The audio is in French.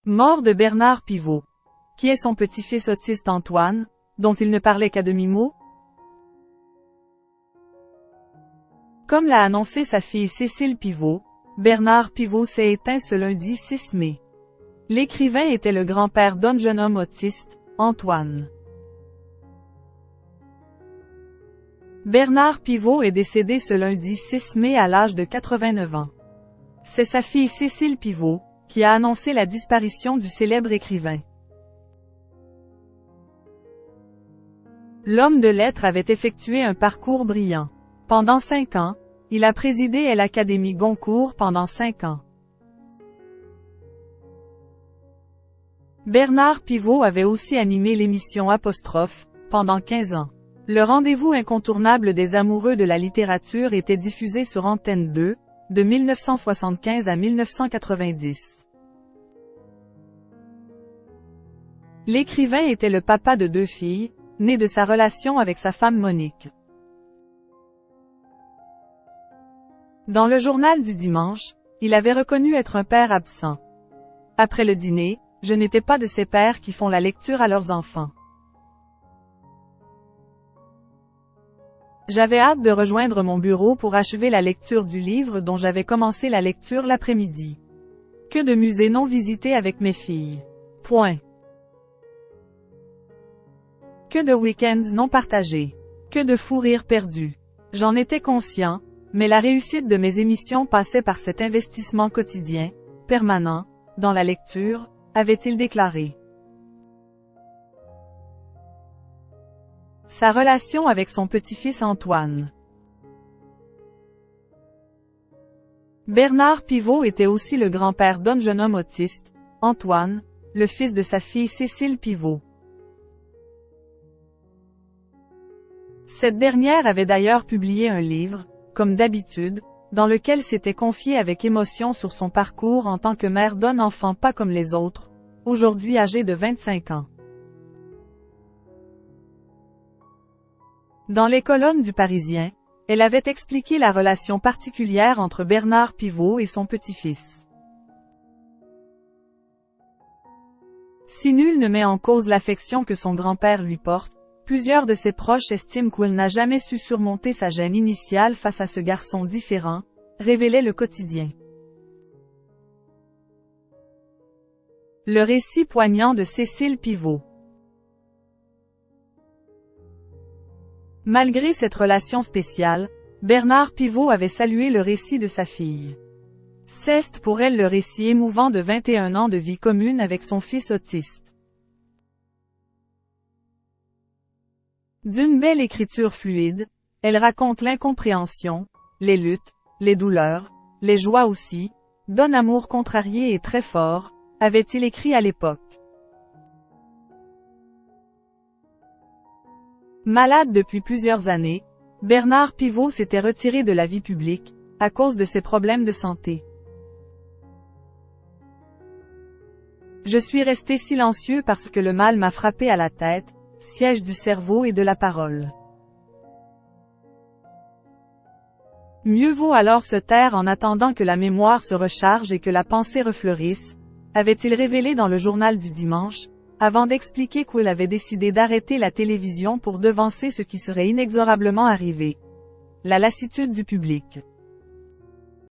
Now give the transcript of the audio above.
Mort de Bernard Pivot. Qui est son petit-fils autiste Antoine, dont il ne parlait qu'à demi-mot? Comme l'a annoncé sa fille Cécile Pivot, Bernard Pivot s'est éteint ce lundi 6 mai. L'écrivain était le grand-père d'un jeune homme autiste, Antoine. Bernard Pivot est décédé ce lundi 6 mai à l'âge de 89 ans. C'est sa fille Cécile Pivot qui a annoncé la disparition du célèbre écrivain. L'homme de lettres avait effectué un parcours brillant. Pendant 5 ans, il a présidé l'Académie Goncourt pendant 5 ans. Bernard Pivot avait aussi animé l'émission Apostrophe, pendant 15 ans. Le rendez-vous incontournable des amoureux de la littérature était diffusé sur Antenne 2, de 1975 à 1990. L'écrivain était le papa de 2 filles, nées de sa relation avec sa femme Monique. Dans le journal du dimanche, il avait reconnu être un père absent. Après le dîner, je n'étais pas de ces pères qui font la lecture à leurs enfants. J'avais hâte de rejoindre mon bureau pour achever la lecture du livre dont j'avais commencé la lecture l'après-midi. Que de musées non visités avec mes filles. Point. Que de week-ends non partagés. Que de fous rires perdus. J'en étais conscient, mais la réussite de mes émissions passait par cet investissement quotidien, permanent, dans la lecture, avait-il déclaré. Sa relation avec son petit-fils Antoine. Bernard Pivot était aussi le grand-père d'un jeune homme autiste, Antoine, le fils de sa fille Cécile Pivot. Cette dernière avait d'ailleurs publié un livre, comme d'habitude, dans lequel s'était confiée avec émotion sur son parcours en tant que mère d'un enfant pas comme les autres, aujourd'hui âgé de 25 ans. Dans les colonnes du Parisien, elle avait expliqué la relation particulière entre Bernard Pivot et son petit-fils. Si nul ne met en cause l'affection que son grand-père lui porte, plusieurs de ses proches estiment qu'il n'a jamais su surmonter sa gêne initiale face à ce garçon différent, révélait le quotidien. Le récit poignant de Cécile Pivot. Malgré cette relation spéciale, Bernard Pivot avait salué le récit de sa fille. C'est pour elle le récit émouvant de 21 ans de vie commune avec son fils autiste. D'une belle écriture fluide, elle raconte l'incompréhension, les luttes, les douleurs, les joies aussi, d'un amour contrarié et très fort, avait-il écrit à l'époque. Malade depuis plusieurs années, Bernard Pivot s'était retiré de la vie publique, à cause de ses problèmes de santé. Je suis resté silencieux parce que le mal m'a frappé à la tête, siège du cerveau et de la parole. Mieux vaut alors se taire en attendant que la mémoire se recharge et que la pensée refleurisse, avait-il révélé dans le journal du dimanche, avant d'expliquer qu'il avait décidé d'arrêter la télévision pour devancer ce qui serait inexorablement arrivé. La lassitude du public.